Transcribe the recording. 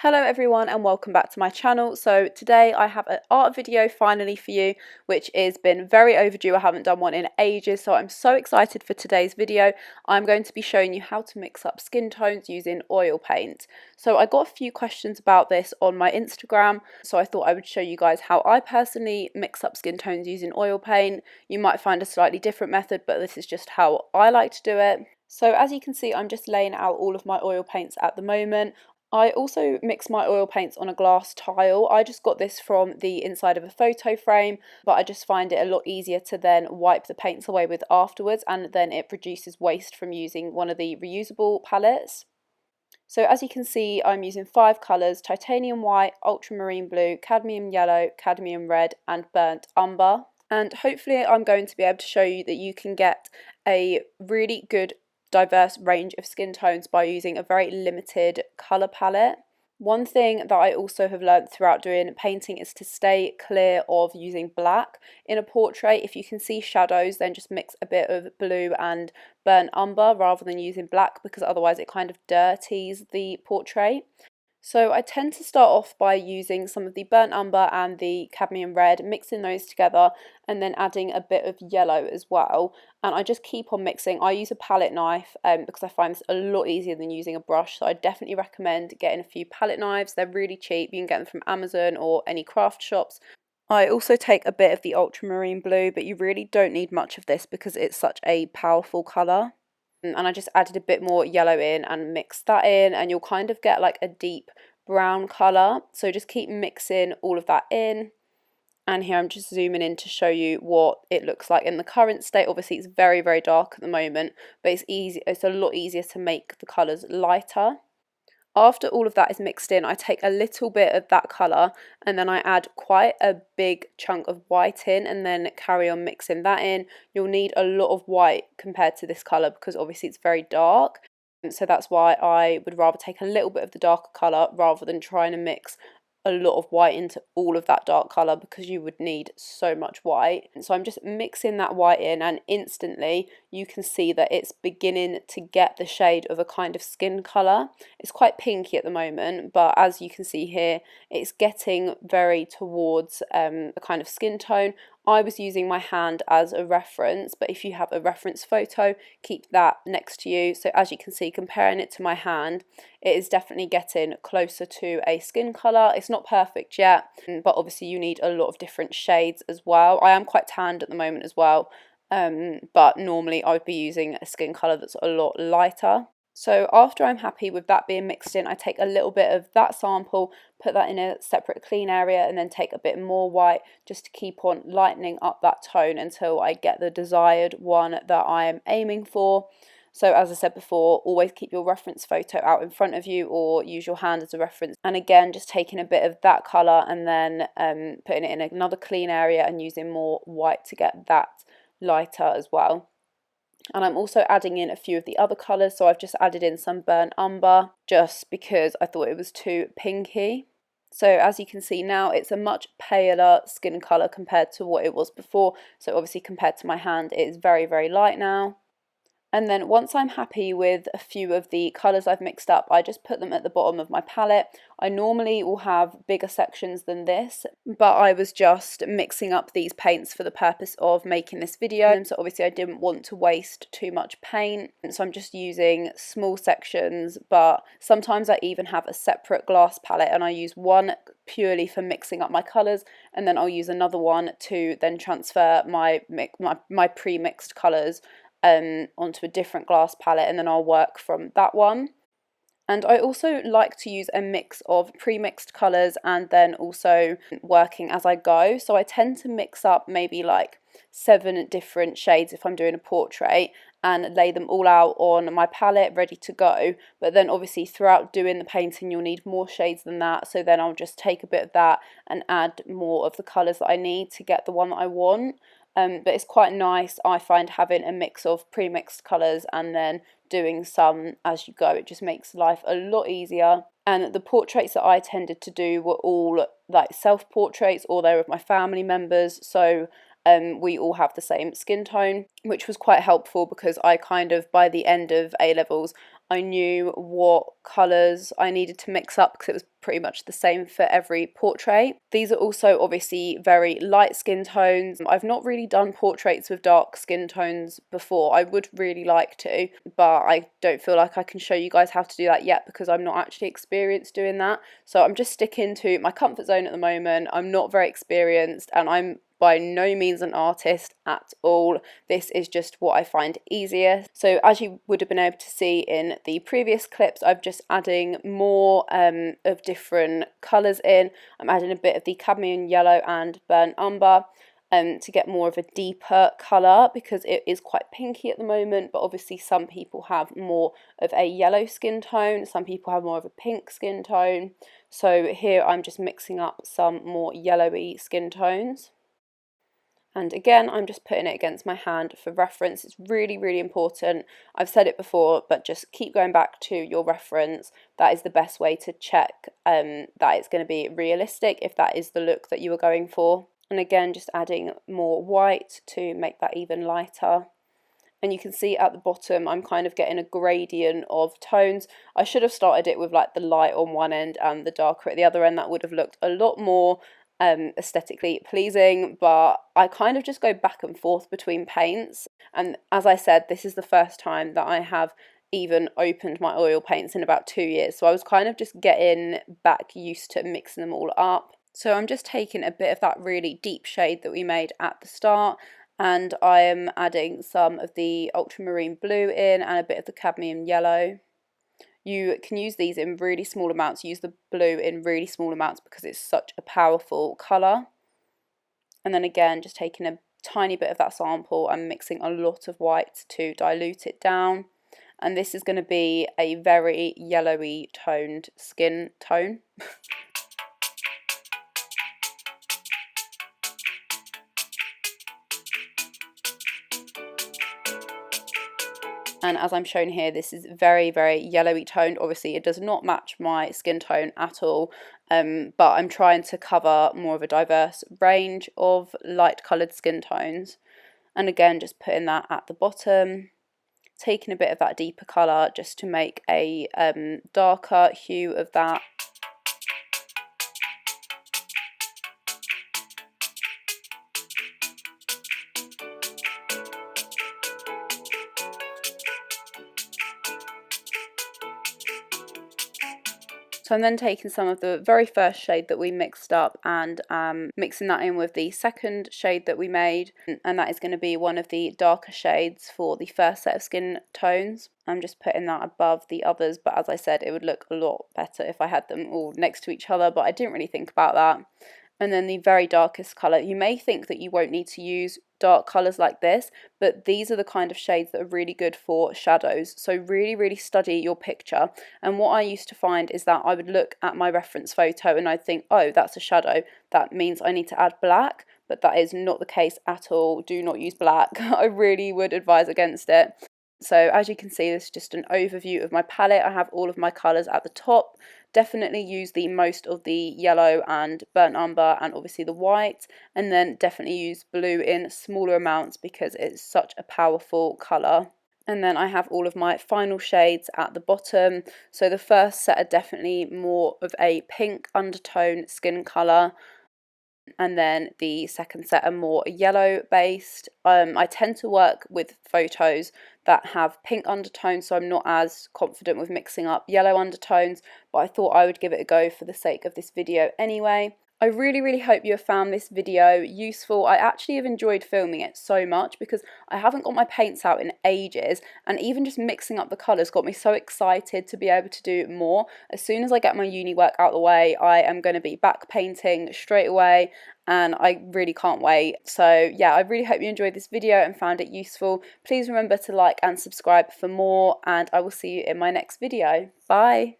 Hello everyone and welcome back to my channel. So today I have an art video finally for you, which has been very overdue. I haven't done one in ages, so I'm so excited for today's video. I'm going to be showing you how to mix up skin tones using oil paint. So I got a few questions about this on my Instagram, so I thought I would show you guys how I personally mix up skin tones using oil paint. You might find a slightly different method, but this is just how I like to do it. So as you can see, I'm just laying out all of my oil paints at the moment. I also mix my oil paints on a glass tile. I just got this from the inside of a photo frame, but I just find it a lot easier to then wipe the paints away with afterwards, and then it reduces waste from using one of the reusable palettes. So as you can see, I'm using 5 colours: titanium white, ultramarine blue, cadmium yellow, cadmium red and burnt umber. And hopefully I'm going to be able to show you that you can get a really good diverse range of skin tones by using a very limited colour palette. One thing that I also have learned throughout doing painting is to stay clear of using black in a portrait. If you can see shadows, then just mix a bit of blue and burnt umber rather than using black, because otherwise it kind of dirties the portrait. So I tend to start off by using some of the burnt umber and the cadmium red, mixing those together and then adding a bit of yellow as well. And I just keep on mixing. I use a palette knife because I find this a lot easier than using a brush. So I definitely recommend getting a few palette knives. They're really cheap. You can get them from Amazon or any craft shops. I also take a bit of the ultramarine blue, but you really don't need much of this because it's such a powerful colour. And I just added a bit more yellow in and mixed that in, and you'll kind of get like a deep brown colour. So just keep mixing all of that in. And here I'm just zooming in to show you what it looks like in the current state. Obviously it's very, very dark at the moment, but it's a lot easier to make the colours lighter. After all of that is mixed in, I take a little bit of that colour and then I add quite a big chunk of white in, and then carry on mixing that in. You'll need a lot of white compared to this colour because obviously it's very dark. And so that's why I would rather take a little bit of the darker colour rather than trying to mix a lot of white into all of that dark colour, because you would need so much white. And so I'm just mixing that white in, and instantly you can see that it's beginning to get the shade of a kind of skin colour. It's quite pinky at the moment, but as you can see here, it's getting very towards a kind of skin tone. I was using my hand as a reference, but if you have a reference photo, keep that next to you. So as you can see, comparing it to my hand, it is definitely getting closer to a skin colour. It's not perfect yet, but obviously you need a lot of different shades as well. I am quite tanned at the moment as well, but normally I would be using a skin colour that's a lot lighter. So after I'm happy with that being mixed in, I take a little bit of that sample, put that in a separate clean area, and then take a bit more white just to keep on lightening up that tone until I get the desired one that I am aiming for. So as I said before, always keep your reference photo out in front of you or use your hand as a reference. And again, just taking a bit of that colour and then putting it in another clean area and using more white to get that lighter as well. And I'm also adding in a few of the other colours, so I've just added in some burnt umber just because I thought it was too pinky. So as you can see now, it's a much paler skin colour compared to what it was before. So obviously compared to my hand, it is very, very light now. And then once I'm happy with a few of the colours I've mixed up, I just put them at the bottom of my palette. I normally will have bigger sections than this, but I was just mixing up these paints for the purpose of making this video. And so obviously I didn't want to waste too much paint. And so I'm just using small sections, but sometimes I even have a separate glass palette and I use one purely for mixing up my colours, and then I'll use another one to then transfer my pre-mixed colours onto a different glass palette, and then I'll work from that one. And I also like to use a mix of pre-mixed colours and then also working as I go. So I tend to mix up maybe like 7 different shades if I'm doing a portrait and lay them all out on my palette ready to go. But then obviously throughout doing the painting you'll need more shades than that, so then I'll just take a bit of that and add more of the colours that I need to get the one that I want. But it's quite nice, I find, having a mix of pre-mixed colours and then doing some as you go. It just makes life a lot easier. And the portraits that I tended to do were all like self-portraits, or they were of my family members, so we all have the same skin tone, which was quite helpful because I kind of, by the end of A-levels, I knew what colours I needed to mix up because it was pretty much the same for every portrait. These are also obviously very light skin tones. I've not really done portraits with dark skin tones before. I would really like to, but I don't feel like I can show you guys how to do that yet because I'm not actually experienced doing that. So I'm just sticking to my comfort zone at the moment. I'm not very experienced and I'm by no means an artist at all. This is just what I find easier. So as you would have been able to see in the previous clips, I'm just adding more of different colours in. I'm adding a bit of the cadmium yellow and burnt umber to get more of a deeper colour because it is quite pinky at the moment, but obviously some people have more of a yellow skin tone, some people have more of a pink skin tone. So here I'm just mixing up some more yellowy skin tones. And again, I'm just putting it against my hand for reference. It's really, really important. I've said it before, but just keep going back to your reference. That is the best way to check that it's going to be realistic if that is the look that you are going for. And again, just adding more white to make that even lighter. And you can see at the bottom, I'm kind of getting a gradient of tones. I should have started it with like the light on one end and the darker at the other end. That would have looked a lot more aesthetically pleasing, but I kind of just go back and forth between paints. And as I said, this is the first time that I have even opened my oil paints in about 2 years. So I was kind of just getting back used to mixing them all up. So I'm just taking a bit of that really deep shade that we made at the start, and I am adding some of the ultramarine blue in and a bit of the cadmium yellow. You can use these in really small amounts, use the blue in really small amounts because it's such a powerful colour. And then again, just taking a tiny bit of that sample and mixing a lot of white to dilute it down. And this is going to be a very yellowy toned skin tone. And as I'm shown here, this is very, very yellowy toned. Obviously, it does not match my skin tone at all, but I'm trying to cover more of a diverse range of light coloured skin tones. And again, just putting that at the bottom, taking a bit of that deeper colour just to make a darker hue of that. So I'm then taking some of the very first shade that we mixed up and mixing that in with the second shade that we made, and that is going to be one of the darker shades for the first set of skin tones. I'm just putting that above the others, but as I said, it would look a lot better if I had them all next to each other, but I didn't really think about that. And then the very darkest colour, you may think that you won't need to use dark colours like this, but these are the kind of shades that are really good for shadows. So really, really study your picture. And what I used to find is that I would look at my reference photo and I'd think, oh, that's a shadow. That means I need to add black, but that is not the case at all. Do not use black. I really would advise against it. So as you can see, this is just an overview of my palette. I have all of my colours at the top. Definitely use the most of the yellow and burnt umber and obviously the white, and then definitely use blue in smaller amounts because it's such a powerful colour. And then I have all of my final shades at the bottom. So the first set are definitely more of a pink undertone skin colour, and then the second set are more yellow based. I tend to work with photos that have pink undertones, so I'm not as confident with mixing up yellow undertones, but I thought I would give it a go for the sake of this video anyway. I really, really hope you have found this video useful. I actually have enjoyed filming it so much because I haven't got my paints out in ages, and even just mixing up the colours got me so excited to be able to do more. As soon as I get my uni work out the way, I am going to be back painting straight away, and I really can't wait. So yeah, I really hope you enjoyed this video and found it useful. Please remember to like and subscribe for more, and I will see you in my next video. Bye!